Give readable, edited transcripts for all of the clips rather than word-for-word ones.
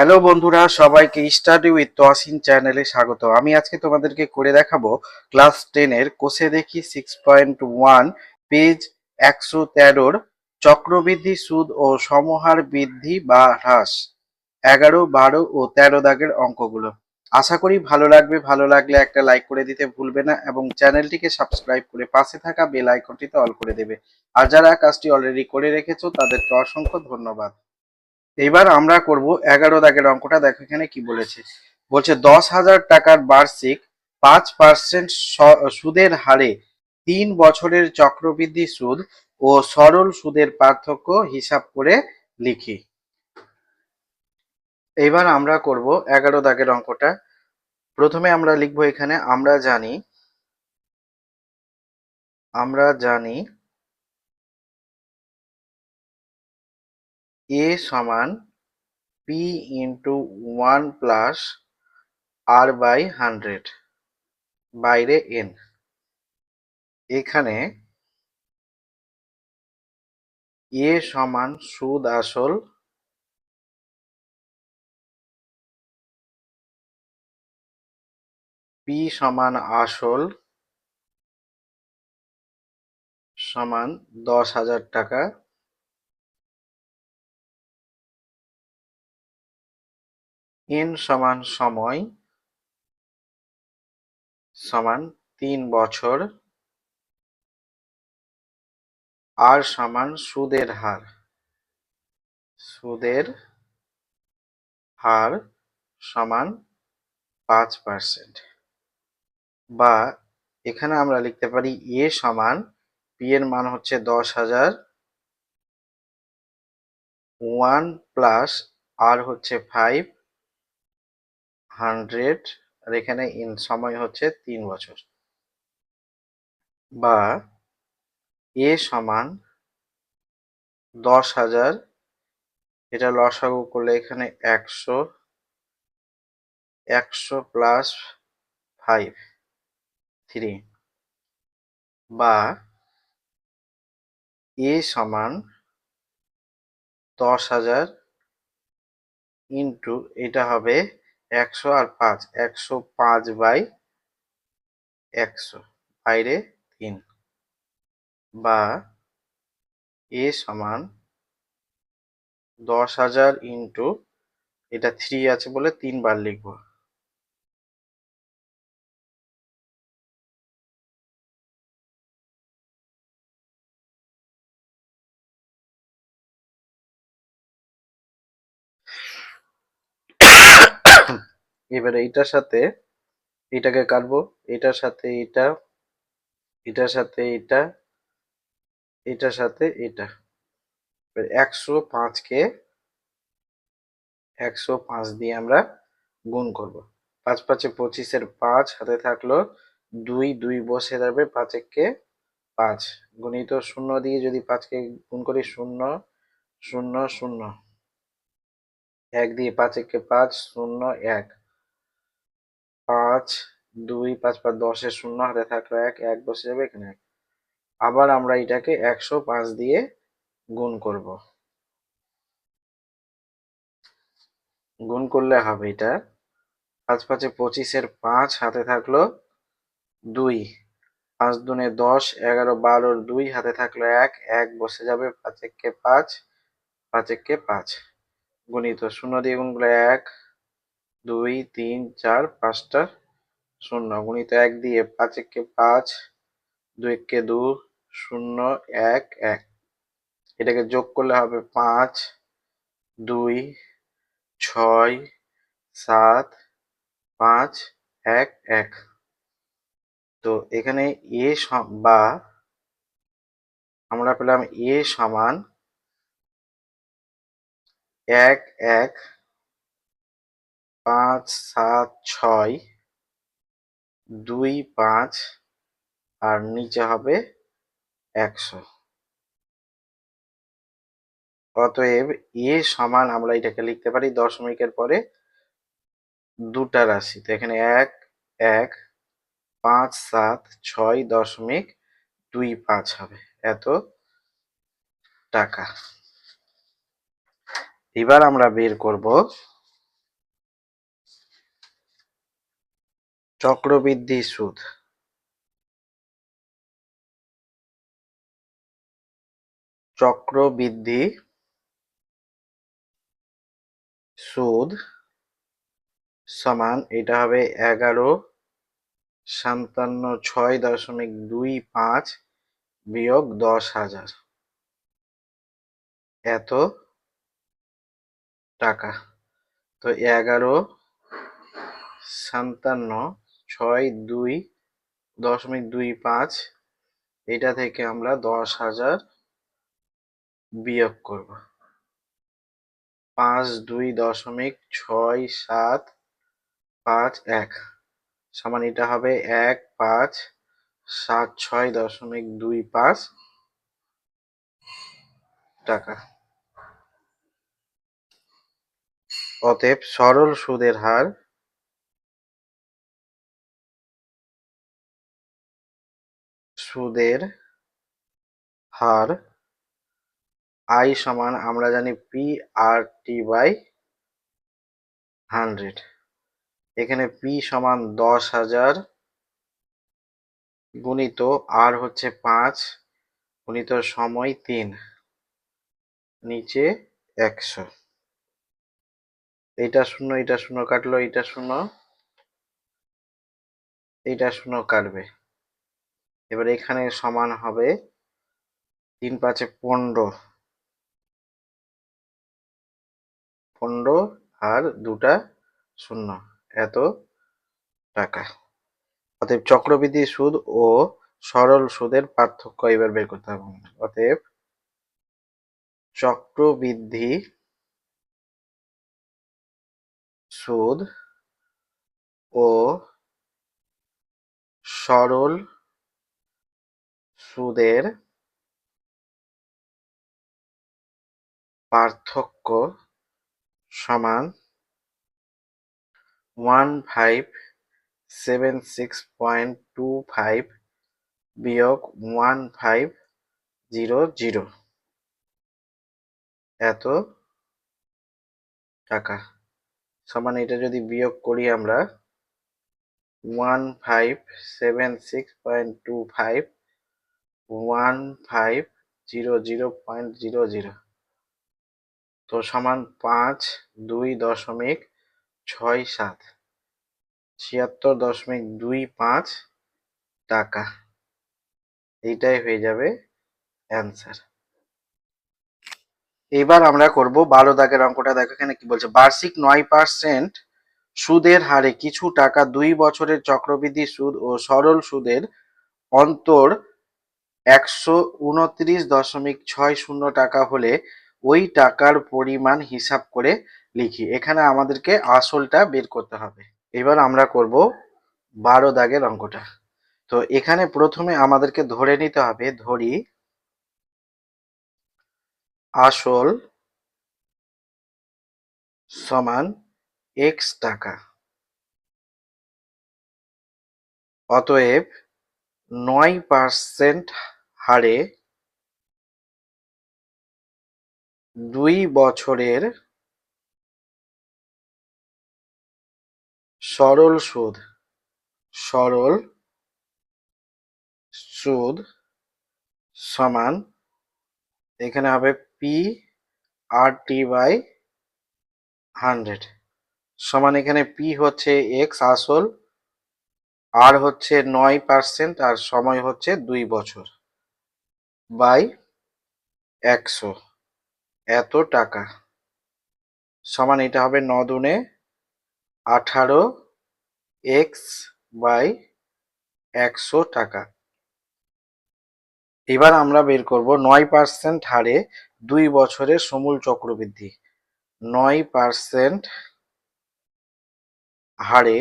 Hello বন্ধুরা, সবাইকে study with Toyasin চ্যানেলে স্বাগত। আমি আজকে তোমাদেরকে করে দেখাবো ক্লাস 10-এর কোষে দেখি 6.1 পেজ 113 চক্রবৃদ্ধি সুদ ও সমহার বৃদ্ধি বা হ্রাস 11, 12 ও 13 দাগের অঙ্কগুলো। আশা করি ভালো লাগবে। ভালো লাগলে একটা লাইক করে দিতে ভুলবে না এবং চ্যানেলটিকে সাবস্ক্রাইব করে পাশে থাকা বেল আইকনটিতে অল করে দেবে। আর যারা কাজটি অলরেডি করে রেখেছো তাদেরকে অসংখ্য ধন্যবাদ। এবার আমরা করব 11 দাগের অঙ্কটা। দেখো এখানে কি বলেছে। বলছে 10,000 টাকার বার্ষিক 5% সুদের হারে 3 বছরের চক্রবৃদ্ধি সুদ ও সরল সুদের পার্থক্য হিসাব করে লিখি। এবার আমরা করব 11 দাগের অঙ্কটা। প্রথমে আমরা লিখব এখানে আমরা জানি a সমান p into 1 plus r by 100 বাইরে n। এখানে এ সমান সুদ আসল, পি সমান আসল সমান 10,000 টাকা, এন সমান সময় সমান 3 বছর, আর সমান সুদের হার সমান 5%। বা এখানে আমরা লিখতে পারি এ সমান পি এর মান হচ্ছে 10,000, 1 প্লাস আর হচ্ছে 500, আর এখানে ইন সময় হচ্ছে 3 বছর। বা এ সমান 10,000, এটা লসাগু করলে এখানে 100 প্লাস 3, বা এ সমান 10,000 ইন্টু এটা হবে 100 আর 5, 105/100 বাইরে 3। বা এ সমান 10,000 ইন্টু এটা 3 আছে বলে 3 বার লিখবো। এবারে এটার সাথে এটাকে কাটবো, এটার সাথে এটা, এটার সাথে এটা, এটার সাথে এটা। 105 দিয়ে আমরা গুণ করব। 5 5 25-এর 5 হাতে থাকলো 2, 2 বসে যাবে, 5 একে 5 গুণিত 0 দিয়ে যদি 5 কে গুণ করি 0 0 0, 1 দিয়ে 5 একে 5 0 1, 5 2 5 5 10-এর 0 হাতে থাকলো 1 1 বসে যাবে এখানে 1। আবার আমরা এটাকে 105 দিয়ে গুণ করব। গুণ করলে হবে এটা 5 5 25-এর 5 হাতে থাকলো 2, 5 দুনে 10, 11 12-র 2 হাতে থাকলো 1 1 বসে যাবে, 5 একে 5 5 একে 5 গুণিত 0 দিয়ে গুণ করলে 1 2 3 4 5টা 0 গুণিত 1 দিয়ে 5 একে 5 2 একে 2 0 1 1। এটাকে যোগ করলে হবে 5 2 6 7 5 1 1। তো এখানে বা আমরা পেলাম এ সমান 1 1 5 7 6 2 5 আর নিচে হবে 100। অতএব এ সমান আমরা এটাকে লিখতে পারি দশমিকের পরে দুটা রাশি। তো এখানে 1 1 5 7 6.25 হবে এত টাকা। এবার আমরা বের করব চক্রবৃদ্ধি সুদ। চক্রবৃদ্ধি সুদ সমান এটা হবে 11,57,6.25 বিয়োগ 10,000 এত টাকা। তো 11,57,6.25 এটা থেকে আমরা 10,000 বিয়োগ করব। 52.6751 সমান এটা হবে 1576.25 টাকা। অতএব সরল সুদের হার I সমান আমরা জানি PRT/100। এখানে P সমান 10,000 গুণিত R হচ্ছে 5 গুণিত সময় 3 নিচে 100। এটা শূন্য এটা শূন্য কাটলো, এটা শূন্য এটা শূন্য কাটবে। এবার এখানে সমান হবে 3 5 15 আর দুটা শূন্য এত টাকা। অতএব চক্রবৃদ্ধি সুদ ও সরল সুদের পার্থক্য এবার বের করতে হবে। অতএব চক্রবৃদ্ধি সুদ ও সরল সুদের পার্থক্য সমান 1576.25 বিয়োগ 1500 এত টাকা। সমান এটা যদি বিয়োগ করি আমরা 1576.25 1500.00 তো সমান 52.67 76.25 টাকা। এইটাই হয়ে যাবে অ্যান্সার। এবার আমরা করব 12 দাগের অঙ্কটা। দেখো এখানে কি বলছে, বার্ষিক 9% সুদের হারে কিছু টাকা 2 বছরের চক্রবৃদ্ধি সুদ ও সরল সুদের অন্তর 129.60 টাকা হলে ওই টাকার পরিমাণ হিসাব করে লিখি। এখানে আমাদেরকে আসলটা বের করতে হবে। এবার আমরা করব 12 দাগের অঙ্কটা। তো এখানে প্রথমে আমাদেরকে ধরে নিতে হবে, ধরি আসল সমান x টাকা। অতএব 9% হারে 2 বছরের সরল সুদ সমান এখানে হবে PRT/100 সমান এখানে P হচ্ছে x আসল, আর হচ্ছে 9% আর সময় হচ্ছে 2 বছর বাই 100 এত টাকা সমান এটা হবে 9 দুনে 18 x বাই 100 টাকা। এবার আমরা বের করব 9% হারে 2 বছরের সমূল চক্রবৃদ্ধি। 9% হারে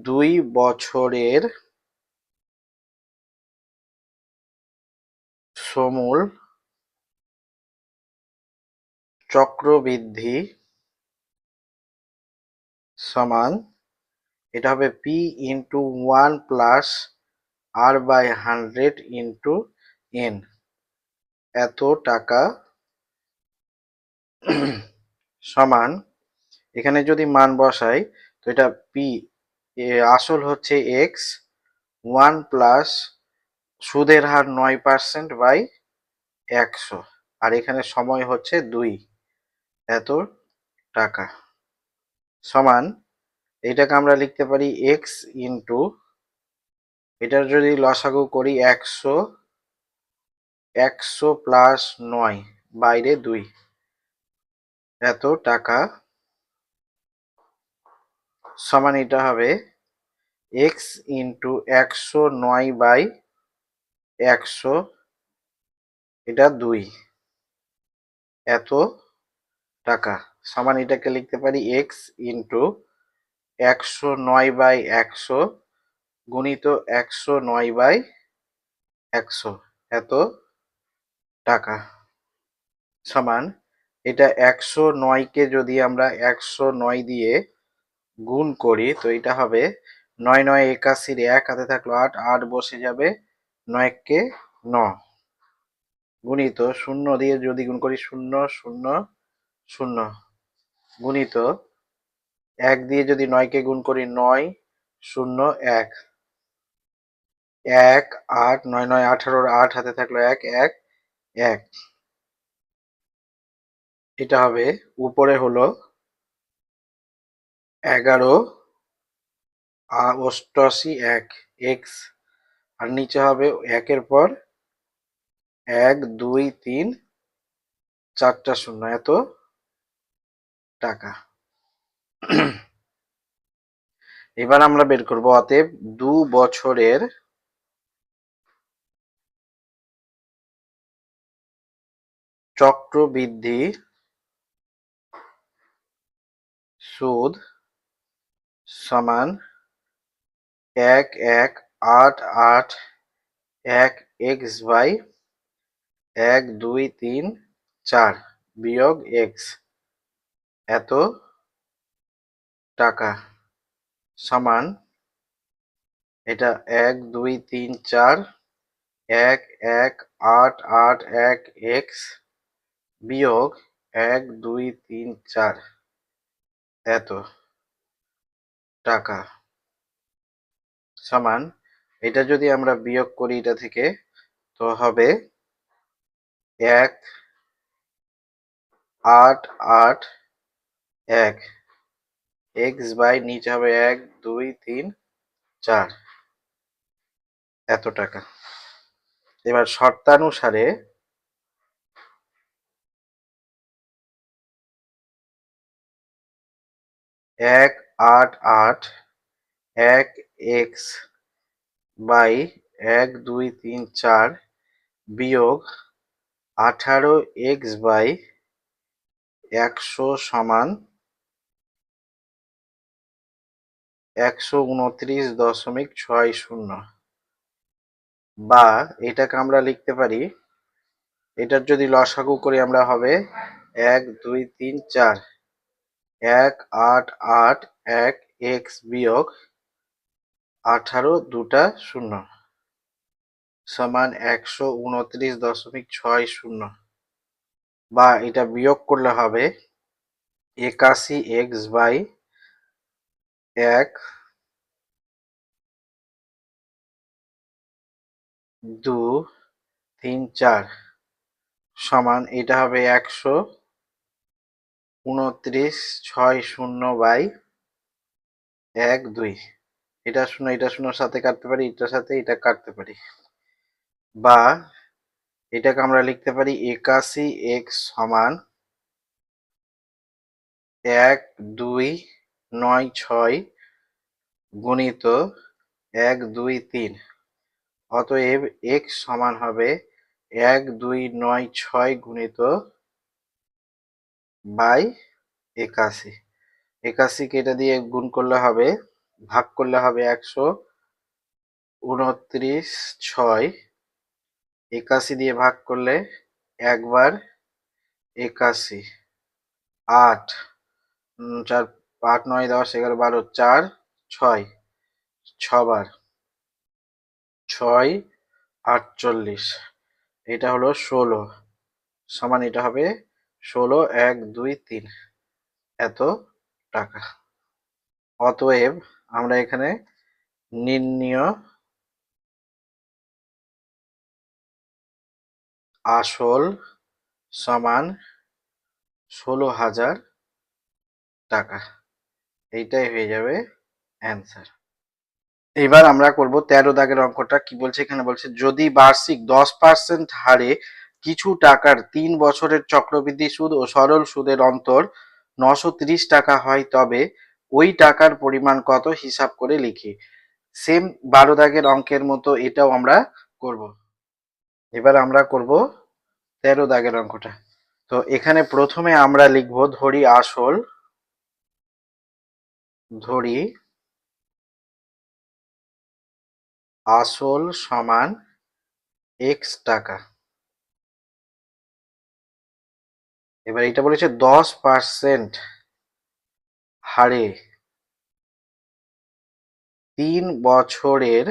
2 বছরের সমূল চক্রবৃদ্ধি সমান এটা হবে P into 1 plus R/100 into N এত টাকা সমান এখানে যদি মান বসাই তো এটা P আসল হচ্ছে এক্স, 1 প্লাস সুদের হার 9% বাই 100, আর এখানে সময় হচ্ছে 2, এত টাকা সমান, এটাকে আমরা লিখতে পারি এক্স ইন্টু, এটার যদি লসাগু করি 100, 100 প্লাস 9 বাইরে 2, এত টাকা সমান, এটা হবে এক্স ইন্টু 109 বাই 100, এটা 2, এত টাকা সমান, এটাকে লিখতে পারি এক্স ইন্টু 109 বাই 100 গুণিত 109 বাই 100, এত টাকা সমান, এটা 109কে যদি আমরা 109 দিয়ে গুণ করি তো এটা হবে 9 9 81, 1 হাতে থাকলো 8, 8 বসে যাবে, 9 কে 9 গুণিত 0 দিয়ে যদি গুণ করি 0 0 0 গুণিত 1 দিয়ে যদি 9 কে গুণ করি 9 0 1 1 8, 9 9 18, 8 হাতে থাকলো 1 1 1, এটা হবে উপরে হলো 11 88 1 এক্স, আর নিচে হবে 1-এর পর 1 2 3 4টা শূন্য, এত টাকা। এবার আমরা বের করব অতএব 2 বছরের চক্রবৃদ্ধি সুদ সমান 1 1 8 8 1 এক্স বাই 1 2 3 4 বিয়োগ এক্স, এত টাকা সমান, এটা 1 2 3 4 1 1 8 8 1 এক্স বিয়োগ 1 2 3 4, এত টাকা সমান, এটা যদি আমরা বিয়োগ করি এটা থেকে তো হবে 1 8 8 1 এক্স বাই নিচে হবে 1 2 3 4, এত টাকা। এবার শর্তানুসারে 1 8 8 1 এক্স বাই 1 2 3 4 বিয়োগ 18 এক্স বাই 100 সমান 129.60, বা এটাকে আমরা লিখতে পারি, এটার যদি লসাগু করি আমরা হবে 1 2 3 4 1 8 8 1 এক্স বিয়োগ 18 দুটা শূন্য সমান 129.60, বা এটা বিয়োগ করলে হবে 81 এক্স বাই 1 2 3 4 সমান, এটা হবে 129.60 বাই 1 2, এটা শূন্য এটা শূন্যর সাথে কাটতে পারি, এটার সাথে এটা কাটতে পারি, বা এটাকে আমরা লিখতে পারি 81 এক্স সমান 1 2 9 6 গুণিত 1 2 3, অতএব এক্স সমান হবে 1 2 9 6 গুণিত বাই 81, 81 কে এটা দিয়ে গুণ করলে হবে, ভাগ করলে হবে 129.6, 81 দিয়ে ভাগ করলে একবার 81, 8 4 8 9 10 11 12 4 6 6বার 6 48, এটা হলো 16 সমান, এটা হবে 16 1 2 3, এত টাকা। অতএব আমরা এখানে নির্ণীয় আসল সমান 16,000 টাকা, এইটাই হয়ে যাবে অ্যান্সার। এবার আমরা করব 13 দাগের অঙ্কটা। কি বলছে এখানে, বলছে যদি বার্ষিক 10% হারে কিছু টাকার 3 বছরের চক্রবৃদ্ধি সুদ ও সরল সুদের অন্তর 930 টাকা হয়, তবে ওই টাকার পরিমাণ কত হিসাব করে লিখি। সেম 12 দাগের অঙ্কের মতো এটাও আমরা করব। এবার আমরা করব 13 দাগের অঙ্কটা। তো এখানে প্রথমে আমরা লিখব ধরি আসল সমান x টাকা। এবার এটা বলেছে 10% হারে 3 বছরের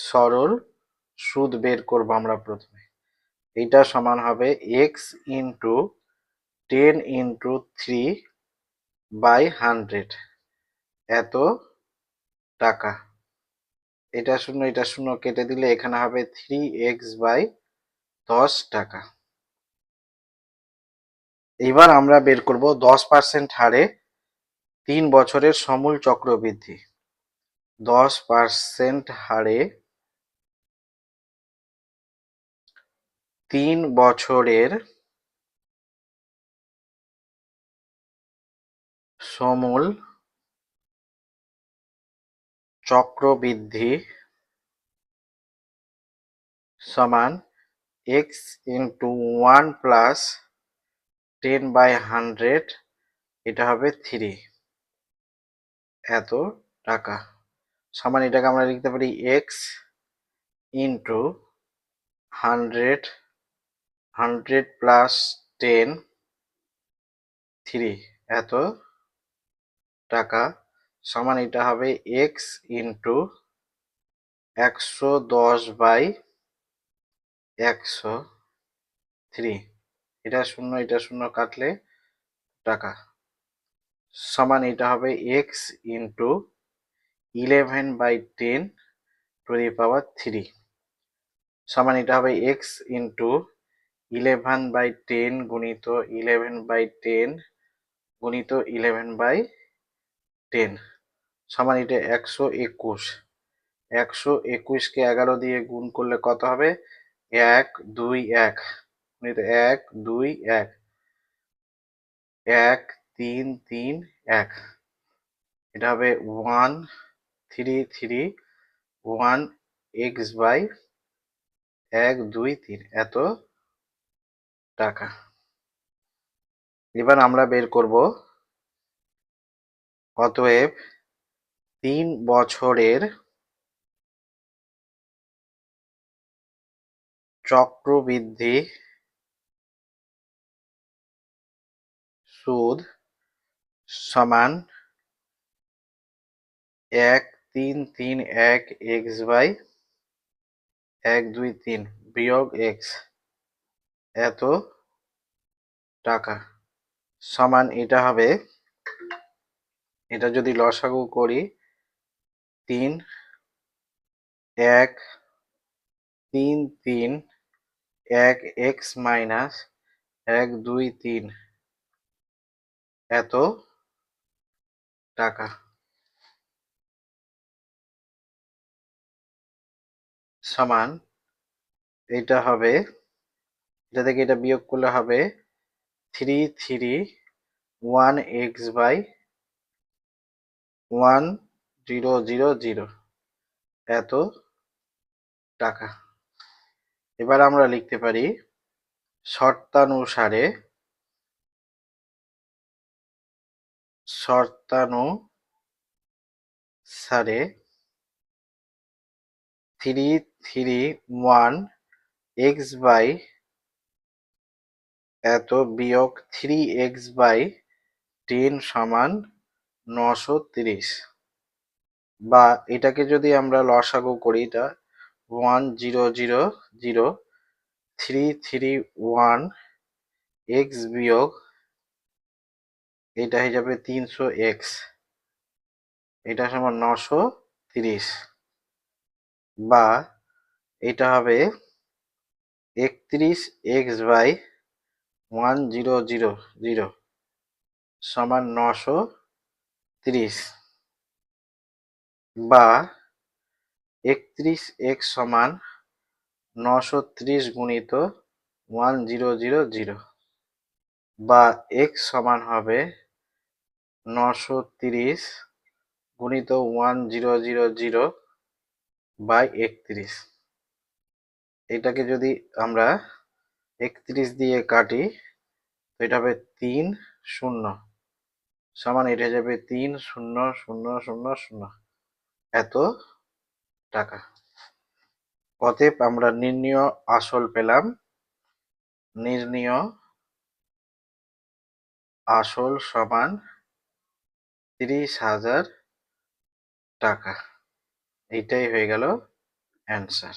সরল সুদ বের করবো আমরা প্রথমে। এটা সমান হবে x ইন্টু 10 ইন্টু 3/100, এত টাকা। এটা শূন্য কেটে দিলে এখানে হবে 3x/10 টাকা। এবার আমরা বের করব 10% হারে 3 বছরের সমূল চক্রবৃদ্ধি। 10% হারে 3 বছরের সমূল চক্রবৃদ্ধি সমান x ইন্টু 1 প্লাস 10/100, এটা হবে 3, এত টাকা। সমান এটাকে আমরা লিখতে পারি x ইন্টু 100 প্লাস 10, 3, এত টাকা। সমান এটা হবে x ইন্টু 110/103, এটা শূন্য কাটলে টাকা। সমান এটা হবে x ইন্টু 11/10 টু দি পাওয়ার 3, সমান এটা হবে x ইন্টু 11/10 গুণিত 11/10 গুণিত 11/10, সমান এটা 121। 121কে 11 দিয়ে গুণ করলে কত হবে? 1 2 1 গুণিত 1 2 1 1 3 3 1, এটা হবে 133 1x/123, এত টাকা। এবার আমরা বের করব অতএব 3 বছরের চক্রবৃদ্ধি সুদ সমান 1331 x/123 বিয়োগ x, এত টাকা। সমান এটা হবে, এটা যদি লসাগু করি 3 1 3 3 1 x মাইনাস 1 2 3, এত টাকা। সমান এটা হবে, এটা থেকে এটা বিয়োগ করলে হবে 331/1000, এত টাকা। এবার আমরা লিখতে পারি শর্তানুসারে 331 এত বিয়োগ 3x/10 সমান 930, বা এটাকে যদি আমরা লসাগু করি, এটা 1000 331 x বিয়োগ এটা হয়ে যাবে 300x, এটা সমান 930, বা এটা হবে 31x/1000 সমান 930, বা 31x সমান 930 গুণিত 1000, বা x সমান হবে 930 গুণিত 1000 বাই 31। এটাকে যদি আমরা 31 দিয়ে কাটি, তো এটা হবে 3 শূন্য, সমান এটা যাবে 30000 এত টাকা। অতএব আমরা নির্ণীয় আসল পেলাম, নির্ণীয় আসল সমান 30,000 টাকা। এইটাই হয়ে গেল অ্যান্সার।